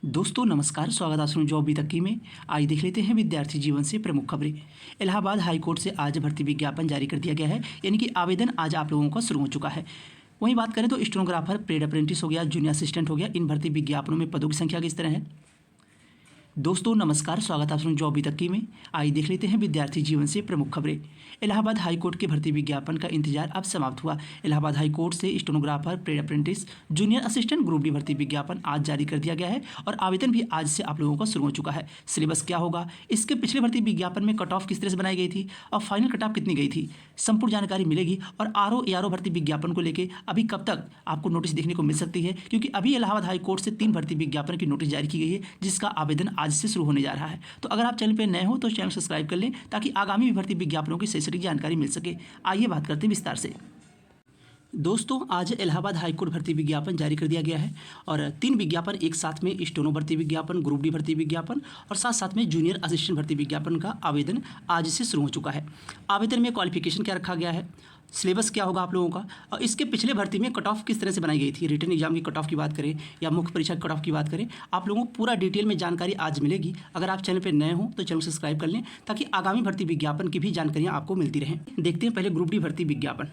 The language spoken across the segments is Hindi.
दोस्तों नमस्कार, स्वागत है आप जॉब अभी तक की में। आइए देख लेते हैं विद्यार्थी जीवन से प्रमुख खबरें। इलाहाबाद हाई कोर्ट से आज भर्ती विज्ञापन जारी कर दिया गया है, यानी कि आवेदन आज आप लोगों का शुरू हो चुका है। वहीं बात करें तो स्टेनोग्राफर, पेड अप्रेंटिस हो गया, जूनियर असिस्टेंट हो गया, इन भर्ती विज्ञापनों में पदों की संख्या किस तरह है। दोस्तों नमस्कार, स्वागत है आप जॉब अभी तक की में। आइए देख लेते हैं विद्यार्थी जीवन से प्रमुख खबरें। इलाहाबाद हाई कोर्ट के भर्ती विज्ञापन का इंतजार अब समाप्त हुआ। इलाहाबाद हाई कोर्ट से stenographer, paid apprentice, junior assistant group D भर्ती विज्ञापन आज जारी कर दिया गया है और आवेदन भी आज से आप लोगों का शुरू हो चुका है। सिलेबस क्या होगा, इसके पिछले भर्ती विज्ञापन में कट ऑफ किस तरह से बनाई गई थी और फाइनल कट ऑफ कितनी गई थी, संपूर्ण जानकारी मिलेगी। और आरओ भर्ती विज्ञापन को लेकर अभी कब तक आपको नोटिस देखने को मिल सकती है, क्योंकि अभी इलाहाबाद हाई कोर्ट से 3 भर्ती विज्ञापन की नोटिस जारी की गई है, जिसका आवेदन आज से शुरू होने जा रहा है। तो अगर आप चैनल पर नए हो तो चैनल सब्सक्राइब कर लें, ताकि आगामी भर्ती विज्ञापनों की सही सटीक जानकारी मिल सके। आइए बात करते हैं विस्तार से। दोस्तों आज इलाहाबाद हाईकोर्ट भर्ती विज्ञापन जारी कर दिया गया है और 3 विज्ञापन एक साथ में, स्टेनो भर्ती विज्ञापन, ग्रुप डी भर्ती विज्ञापन और साथ साथ में जूनियर असिस्टेंट भर्ती विज्ञापन का आवेदन आज से शुरू हो चुका है। आवेदन में क्वालिफिकेशन क्या रखा गया है, सिलेबस क्या होगा आप लोगों का, और इसके पिछले भर्ती में कट ऑफ किस तरह से बनाई गई थी, रिटन एग्जाम की कट ऑफ की बात करें या मुख्य परीक्षा की कट ऑफ की बात करें, आप लोगों को पूरा डिटेल में जानकारी आज मिलेगी। अगर आप चैनल पर नए हो तो चैनल सब्सक्राइब कर लें, ताकि आगामी भर्ती विज्ञापन की भी जानकारियाँ आपको मिलती रहें। देखते हैं पहले ग्रुप डी भर्ती विज्ञापन।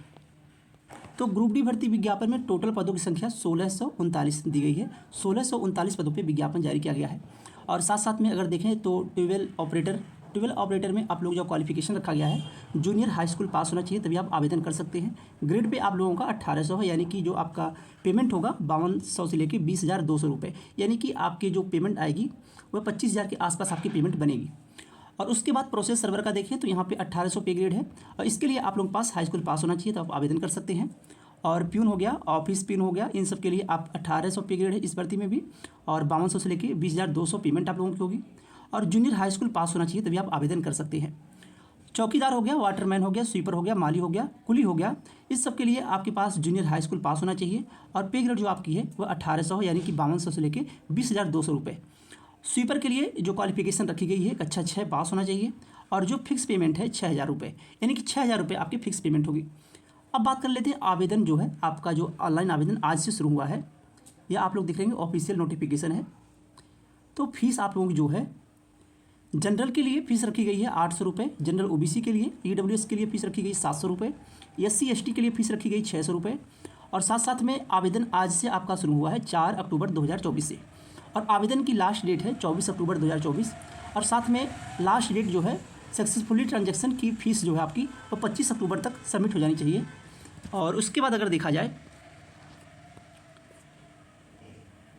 तो ग्रुप डी भर्ती विज्ञापन में टोटल पदों की संख्या 1639 दी गई है। 1639 पदों पे विज्ञापन जारी किया गया है। और साथ साथ में अगर देखें तो 12 ऑपरेटर में आप लोग जो क्वालिफिकेशन रखा गया है, जूनियर हाई स्कूल पास होना चाहिए, तभी आप आवेदन कर सकते हैं। ग्रेड पे आप लोगों का 1800 है, यानी कि जो आपका पेमेंट होगा 5200 से लेकर 20,200 रुपये, यानी कि आपकी जो पेमेंट आएगी वह 25,000 के आसपास आपकी पेमेंट बनेगी। और उसके बाद प्रोसेस सर्वर का देखें तो यहाँ पे 1800 पे ग्रेड है और इसके लिए आप लोगों के पास हाई स्कूल पास होना चाहिए, तो आप आवेदन कर सकते हैं। और प्यून हो गया, ऑफिस प्यून हो गया, इन सब के लिए आप 1800 पे ग्रेड है इस भर्ती में भी, और 5200 से लेकर 20,200 पेमेंट आप लोगों की होगी। और जूनियर हाई स्कूल पास होना चाहिए, तभी आप आवेदन कर सकते हैं। चौकीदार हो गया, वाटरमैन हो गया, स्वीपर हो गया, माली हो गया, कुली हो गया, इस सब के लिए आपके पास जूनियर हाई स्कूल पास होना चाहिए। और पे ग्रेड जो आपकी है वह 1800 है, यानी कि 5200 से लेकर 20,200 रुपये। स्वीपर के लिए जो क्वालिफिकेशन रखी गई है, कक्षा 6 पास होना चाहिए और जो फिक्स पेमेंट है 6,000 रुपये, यानी कि 6,000 रुपये आपकी फिक्स पेमेंट होगी। अब बात कर लेते हैं आवेदन जो है आपका, जो ऑनलाइन आवेदन आज से शुरू हुआ है, यह आप लोग देख रहे हैं ऑफिशियल नोटिफिकेशन है। तो फीस आप लोगों की जो है, जनरल के लिए फीस रखी गई है 800 रुपये, जनरल ओबीसी के लिए, ईडब्ल्यूएस के लिए फीस रखी गई 700 रुपये, SC ST के लिए फीस रखी गई 600 रुपये। और साथ साथ में आवेदन आज से आपका शुरू हुआ है 4 अक्टूबर 2024 से, और आवेदन की लास्ट डेट है 24 अक्टूबर 2024। और साथ में लास्ट डेट जो है सक्सेसफुली ट्रांजैक्शन की फ़ीस जो है आपकी वो 25 अक्टूबर तक सबमिट हो जानी चाहिए। और उसके बाद अगर देखा जाए,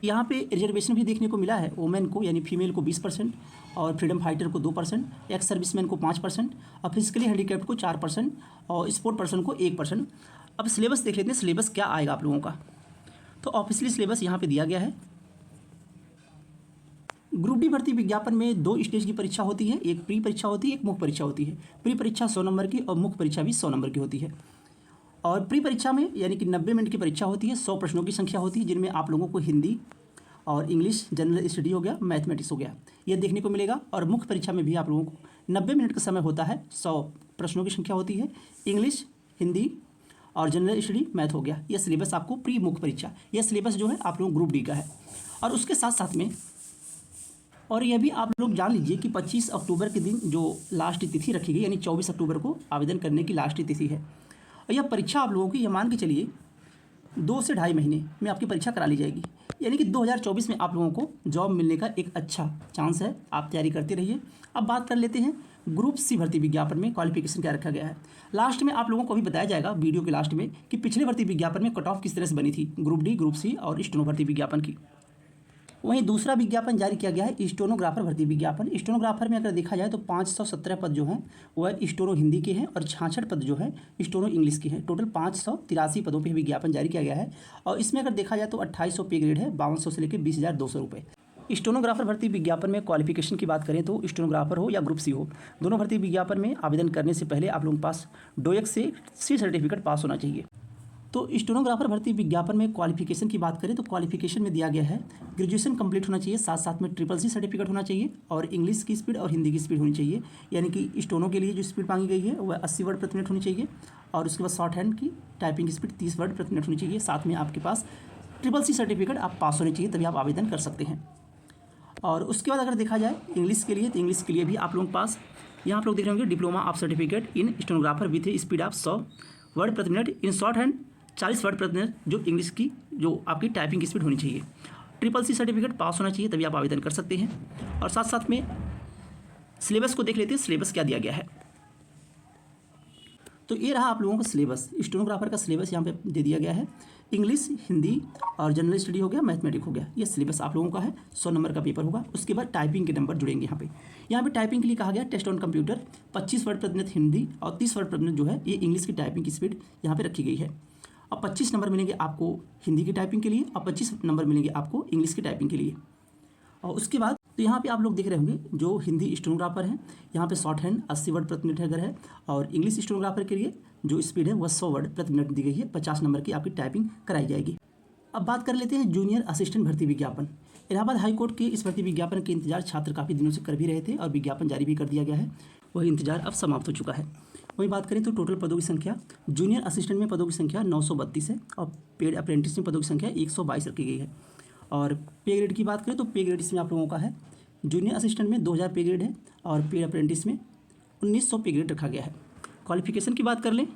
यहाँ पे रिजर्वेशन भी देखने को मिला है। वुमेन को यानी फीमेल को 20% और फ्रीडम फाइटर को 2%, एक्स सर्विसमैन को 5% और फिजिकली हैंडीकैप्ड को 4% और स्पोर्ट पर्सन को 1%। अब सिलेबस देख लेते हैं, सिलेबस क्या आएगा आप लोगों का। तो ऑफिशियली सिलेबस यहाँ पे दिया गया है। ग्रुप डी भर्ती विज्ञापन में 2 स्टेज की परीक्षा होती है, एक प्री परीक्षा होती है, एक मुख्य परीक्षा होती है। प्री परीक्षा 100 नंबर की और मुख्य परीक्षा भी 100 नंबर की होती है। और प्री परीक्षा में यानी कि 90 मिनट की परीक्षा होती है, 100 प्रश्नों की संख्या होती है, जिनमें आप लोगों को हिंदी और इंग्लिश, जनरल स्टडी हो गया, मैथमेटिक्स हो गया, यह देखने को मिलेगा। और मुख्य परीक्षा में भी आप लोगों को 90 मिनट का समय होता है, 100 प्रश्नों की संख्या होती है, इंग्लिश, हिंदी और जनरल स्टडी, मैथ हो गया। यह सिलेबस आपको प्री मुख्य परीक्षा, यह सिलेबस जो है आप लोग ग्रुप डी का है। और उसके साथ साथ में और यह भी आप लोग जान लीजिए कि 25 अक्टूबर के दिन जो लास्ट तिथि रखी गई, यानी 24 अक्टूबर को आवेदन करने की लास्ट तिथि है। और यह परीक्षा आप लोगों की, यह मान के चलिए 2 से ढाई महीने में आपकी परीक्षा करा ली जाएगी, यानी कि 2024 में आप लोगों को जॉब मिलने का एक अच्छा चांस है। आप तैयारी करते रहिए। अब बात कर लेते हैं ग्रुप सी भर्ती विज्ञापन में क्वालिफिकेशन क्या रखा गया है। लास्ट में आप लोगों को भी बताया जाएगा वीडियो के लास्ट में कि पिछले भर्ती विज्ञापन में कट ऑफ किस तरह से बनी थी, ग्रुप डी, ग्रुप सी और स्टेनो भर्ती विज्ञापन की। वहीं दूसरा विज्ञापन जारी किया गया है स्टेनोग्राफर भर्ती विज्ञापन। स्टेनोग्राफर में अगर देखा जाए तो 517 पद जो हैं वह स्टेनो हिंदी के हैं और 66 पद जो है स्टेनो इंग्लिश के हैं। टोटल 583 पदों पे विज्ञापन जारी किया गया है। और इसमें अगर देखा जाए तो 2800 पे ग्रेड है, 5200 से लेकर 20,200 रुपये। स्टेनोग्राफर भर्ती विज्ञापन में क्वालिफिकेशन की बात करें तो स्टेनोग्राफर हो या ग्रुप सी हो, दोनों भर्ती विज्ञापन में आवेदन करने से पहले आप लोगों के पास डोएक से सी सर्टिफिकेट पास होना चाहिए। तो स्टेनोग्राफर भर्ती विज्ञापन में क्वालिफिकेशन की बात करें तो क्वालिफिकेशन में दिया गया है ग्रेजुएशन कंप्लीट होना चाहिए, साथ साथ में SSC सर्टिफिकेट होना चाहिए और इंग्लिश की स्पीड और हिंदी की स्पीड होनी चाहिए। यानी कि स्टेनो के लिए जो स्पीड मांगी गई है वह 80 वर्ड प्रति मिनट होनी चाहिए और उसके बाद शॉर्ट हैंड की टाइपिंग स्पीड 30 वर्ड प्रति मिनट होनी चाहिए। साथ में आपके पास SSC सर्टिफिकेट आप पास होनी चाहिए, तभी आप आवेदन कर सकते हैं। और उसके बाद अगर देखा जाए इंग्लिश के लिए, तो इंग्लिश के लिए भी आप लोगों के पास यहाँ आप लोग देख रहे होंगे diploma of certificate in stenographer with speed of 100 word प्रति minute in shorthand, 40 word प्रति मिनट जो इंग्लिश की जो आपकी टाइपिंग की स्पीड होनी चाहिए। CCC सर्टिफिकेट पास होना चाहिए, तभी आप आवेदन कर सकते हैं। और साथ साथ में सिलेबस को देख लेते हैं, सिलेबस क्या दिया गया है। तो ये रहा आप लोगों का सिलेबस, स्टेनोग्राफर का सिलेबस यहाँ पे दे दिया गया है। इंग्लिश, हिंदी और जनरल स्टडी हो गया, मैथमेटिक हो गया, ये सिलेबस आप लोगों का है। 100 नंबर का पेपर होगा। उसके बाद टाइपिंग के नंबर जुड़ेंगे यहाँ पे टाइपिंग के लिए कहा गया टेस्ट ऑन कंप्यूटर 25 वर्ड प्रति मिनट हिंदी और 30 वर्ड प्रति मिनट जो है ये इंग्लिश की टाइपिंग की स्पीड यहाँ पे रखी गई है। अब 25 नंबर मिलेंगे आपको हिंदी की टाइपिंग के लिए और 25 नंबर मिलेंगे आपको इंग्लिश की टाइपिंग के लिए। और उसके बाद तो यहाँ पे आप लोग देख रहे होंगे जो हिंदी स्टेनोग्राफर है यहाँ पे शॉर्ट हैंड 80 वर्ड प्रति मिनट अगर है, और इंग्लिश स्टेनोग्राफर के लिए जो स्पीड है वह 100 वर्ड प्रति मिनट दी गई है। 50 नंबर की आपकी टाइपिंग कराई जाएगी। अब बात कर लेते हैं जूनियर असिस्टेंट भर्ती विज्ञापन। इलाहाबाद हाईकोर्ट के इस भर्ती विज्ञापन के इंतजार छात्र काफ़ी दिनों से कर भी रहे थे और विज्ञापन जारी भी कर दिया गया है। वही इंतजार अब समाप्त हो चुका है। वही बात करें तो टोटल पदों की संख्या जूनियर असिस्टेंट में पदों की संख्या 932 है और पेड अप्रेंटिस में पदों की संख्या 122 रखी गई है। और पे ग्रेड की बात करें तो पे ग्रेड इसमें आप लोगों का है जूनियर असिस्टेंट में 2000 पे ग्रेड है और पेड अप्रेंटिस में 1900 पे ग्रेड रखा गया है। क्वालिफिकेशन की बात कर लें,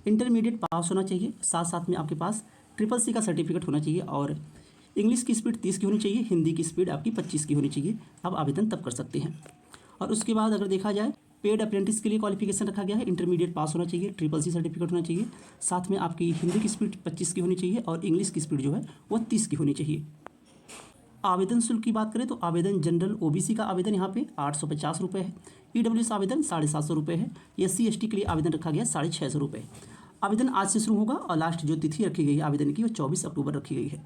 इंटरमीडिएट पास होना चाहिए, साथ साथ में आपके पास CCC का सर्टिफिकेट होना चाहिए और इंग्लिश की स्पीड 30 की होनी चाहिए, हिंदी की स्पीड आपकी 25 की होनी चाहिए। आप आवेदन तब कर सकते हैं। और उसके बाद अगर देखा जाए पेड अप्रेंटिस के लिए क्वालिफिकेशन रखा गया है, इंटरमीडिएट पास होना चाहिए, CCC सर्टिफिकेट होना चाहिए, साथ में आपकी हिंदी की स्पीड 25 की होनी चाहिए और इंग्लिश की स्पीड जो है वो 30 की होनी चाहिए। आवेदन शुल्क की बात करें तो आवेदन जनरल OBC का आवेदन यहाँ पे 850 रुपये है, EWS आवेदन 750 रुपये है, SC ST के लिए आवेदन रखा गया 650 रुपये। आवेदन आज से शुरू होगा और लास्ट जो तिथि रखी गई है आवेदन की वो 24 अक्टूबर रखी गई है।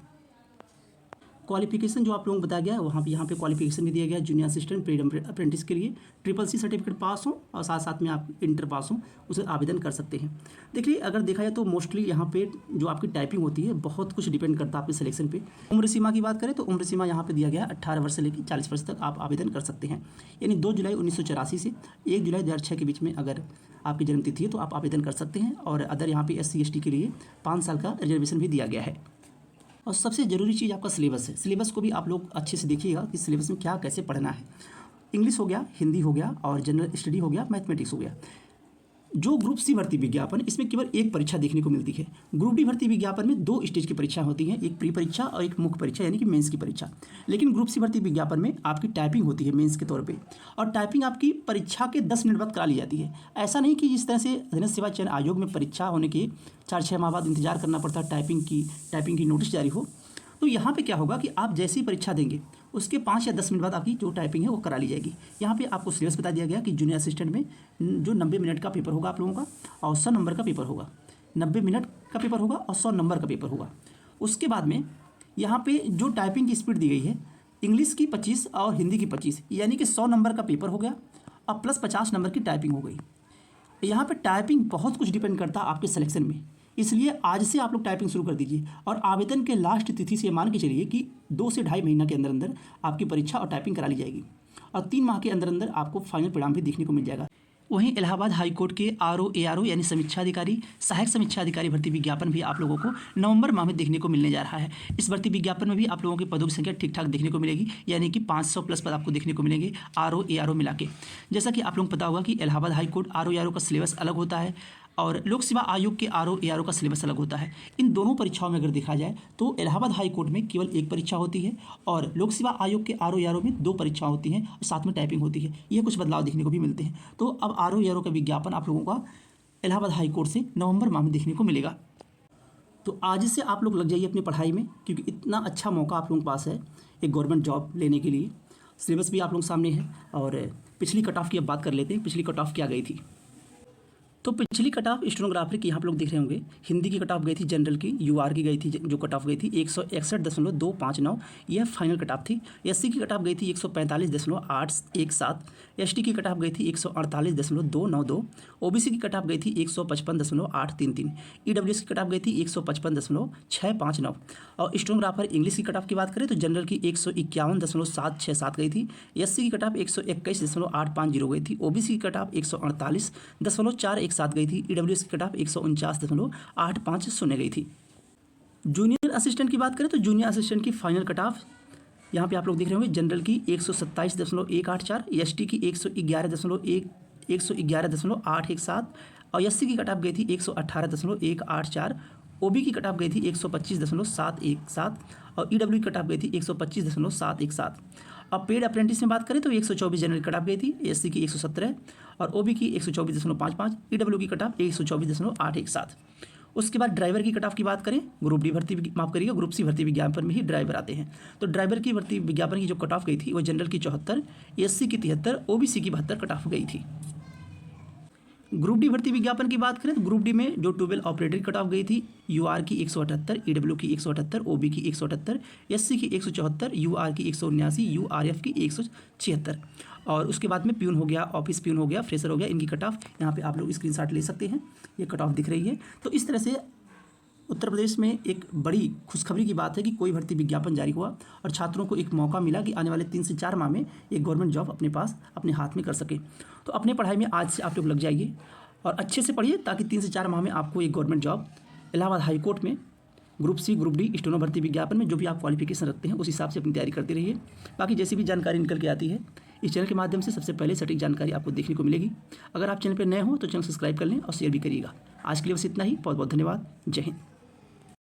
क्वालिफिकेशन जो आप लोगों को बताया गया है वहाँ पे यहाँ पे क्वालिफिकेशन भी दिया गया है जूनियर असिस्टेंट पेड अप्रेंटिस के लिए CCC सर्टिफिकेट पास हो और साथ साथ में आप इंटर पास हो उसे आवेदन कर सकते हैं। देखिए अगर देखा जाए तो मोस्टली यहाँ पे जो आपकी टाइपिंग होती है बहुत कुछ डिपेंड करता है आपके सिलेक्शन पे। उम्र सीमा की बात करें तो उम्र सीमा यहाँ पे दिया गया है 18 वर्ष से लेकर 40 वर्ष तक आप आवेदन कर सकते हैं। यानी 2 जुलाई 1984 से 1 जुलाई 2006 के बीच में अगर आपकी जन्मतिथि है तो आप आवेदन कर सकते हैं। और अदर यहाँ पे SC ST के लिए 5 साल का रिजर्वेशन भी दिया गया है। और सबसे ज़रूरी चीज़ आपका सिलेबस है। सिलेबस को भी आप लोग अच्छे से देखिएगा कि सिलेबस में क्या कैसे पढ़ना है। इंग्लिश हो गया, हिंदी हो गया और जनरल स्टडी हो गया, मैथमेटिक्स हो गया। जो ग्रुप C भर्ती विज्ञापन इसमें केवल एक परीक्षा देखने को मिलती है। ग्रुप D भर्ती विज्ञापन में 2 स्टेज की परीक्षा होती है, एक प्री परीक्षा और एक मुख्य परीक्षा यानी कि मेंस की परीक्षा। लेकिन ग्रुप C भर्ती विज्ञापन में आपकी टाइपिंग होती है मेंस के तौर पे और टाइपिंग आपकी परीक्षा के 10 मिनट बाद करा ली जाती है। ऐसा नहीं कि जिस तरह से अधीनस्थ सेवा चयन आयोग में परीक्षा होने के 4-6 माह बाद इंतजार करना पड़ता है टाइपिंग की नोटिस जारी हो। तो यहाँ पे क्या होगा कि आप जैसे ही परीक्षा देंगे उसके 5 या 10 मिनट बाद आपकी जो टाइपिंग है वो करा ली जाएगी। यहाँ पे आपको सिलेबस बता दिया गया कि जूनियर असिस्टेंट में जो 90 मिनट का पेपर होगा आप लोगों का और 100 नंबर का पेपर होगा। 90 मिनट का पेपर होगा और 100 नंबर का पेपर होगा। उसके बाद में यहाँ पे जो टाइपिंग की स्पीड दी गई है इंग्लिश की 25 और हिंदी की 25 यानी कि 100 नंबर का पेपर हो गया और प्लस 50 नंबर की टाइपिंग हो गई। यहाँ पर टाइपिंग बहुत कुछ डिपेंड करता है आपके सिलेक्शन में, इसलिए आज से आप लोग टाइपिंग शुरू कर दीजिए। और आवेदन के लास्ट तिथि से मान के चलिए कि 2 से ढाई महीना के अंदर अंदर आपकी परीक्षा और टाइपिंग करा ली जाएगी और 3 माह के अंदर अंदर आपको फाइनल परिणाम भी देखने को मिल जाएगा। वहीं इलाहाबाद हाईकोर्ट के RO ARO यानी समीक्षा अधिकारी, सहायक समीक्षा अधिकारी भर्ती विज्ञापन भी आप लोगों को नवंबर माह में देखने को मिलने जा रहा है। इस भर्ती विज्ञापन में भी आप लोगों के पदों की संख्या ठीक ठाक देखने को मिलेगी, यानी कि 500 प्लस पद आपको देखने को मिलेंगे RO ARO मिला के। जैसा कि आप लोगों को पता होगा कि इलाहाबाद हाईकोर्ट RO ARO का सिलेबस अलग होता है और लोक सेवा आयोग के RO ARO का सिलेबस अलग होता है। इन दोनों परीक्षाओं में अगर देखा जाए तो इलाहाबाद हाई कोर्ट में केवल एक परीक्षा होती है और लोक सेवा आयोग के RO ARO में 2 परीक्षाएं होती हैं और साथ में टाइपिंग होती है। ये कुछ बदलाव देखने को भी मिलते हैं। तो अब RO ARO का विज्ञापन आप लोगों का इलाहाबाद हाई कोर्ट से नवंबर माह में देखने को मिलेगा। तो आज से आप लोग लग जाइए अपनी पढ़ाई में, क्योंकि इतना अच्छा मौका आप लोगों के पास है एक गवर्नमेंट जॉब लेने के लिए। सिलेबस भी आप लोग सामने है और पिछली कट ऑफ की अब बात कर लेते हैं। पिछली कट ऑफ क्या गई थी? तो पिछली कट ऑफ स्टेनोग्राफर की यहाँ आप लोग देख रहे होंगे। हिंदी की कट ऑफ गई थी, जनरल की UR की गई थी, जो कट ऑफ गई थी 161.259, यह फाइनल कट ऑफ थी। SC की कट ऑफ गई थी 145.817, ST की कट ऑफ गई थी 148.292, OBC की कट ऑफ गई थी 155.833, EWS की कट ऑफ गई थी 155.659 और स्टेनोग्राफर इंग्लिश की कट ऑफ की बात करें तो जनरल की 151.767 गई थी, SC की कट ऑफ 121.850 गई थी, OBC की कट ऑफ 148.417 गई थी, EWS की कट ऑफ 149.850 गई थी। जूनियर असिस्टेंट की बात करें तो जूनियर असिस्टेंट की फाइनल कट ऑफ यहाँ पे आप लोग देख रहे होंगे जनरल की 127.184, एसटी की 111.817 और एससी की कट ऑफ गई थी 118.184, ओबी की कट ऑफ गई थी 125.717 और ईडब्ल्यू की कट ऑफ गई थी 125.717। अब पेड अप्रेंटिस में बात करें तो 124 जनरल की कट ऑफ गई थी, एससी की 117 और ओबी की 124.55, ईडब्ल्यू की कट ऑफ 124.817। उसके बाद ड्राइवर की कट ऑफ की बात करें, ग्रुप डी भर्ती माफ करिएगा ग्रुप सी भर्ती विज्ञापन में ही ड्राइवर आते हैं। तो ड्राइवर की भर्ती विज्ञापन की जो कट ऑफ गई थी वो जनरल की 74, एससी की 73, ओबीसी की 72 कट ऑफ गई थी। ग्रुप डी भर्ती विज्ञापन की बात करें तो ग्रुप डी में जो 12 ऑपरेटर की कट ऑफ गई थी, यूआर की 178, ईडब्ल्यू की 178, ओबी की 178, एससी की 174, यूआर की 179, यूआरएफ की 176 और उसके बाद में प्यून हो गया, ऑफिस प्यून हो गया, फ्रेशर हो गया, इनकी कट ऑफ यहाँ पे आप लोग स्क्रीनशॉट ले सकते हैं, ये कट ऑफ दिख रही है। तो इस तरह से उत्तर प्रदेश में एक बड़ी खुशखबरी की बात है कि कोई भर्ती विज्ञापन जारी हुआ और छात्रों को एक मौका मिला कि आने वाले 3 से 4 माह में एक गवर्नमेंट जॉब अपने पास अपने हाथ में कर सके। तो अपने पढ़ाई में आज से आप लोग लग जाइए और अच्छे से पढ़िए ताकि 3 से 4 माह में आपको एक गवर्नमेंट जॉब इलाहाबाद हाईकोर्ट में group C group D steno भर्ती विज्ञापन में जो भी आप क्वालिफिकेशन रखते हैं उस हिसाब से अपनी तैयारी करते रहिए। बाकी जैसी भी जानकारी निकल के आती है इस चैनल के माध्यम से सबसे पहले सटीक जानकारी आपको देखने को मिलेगी। अगर आप चैनल पर नए हो तो चैनल सब्सक्राइब कर लें और शेयर भी करिएगा। आज के लिए बस इतना ही, बहुत बहुत धन्यवाद। जय हिंद।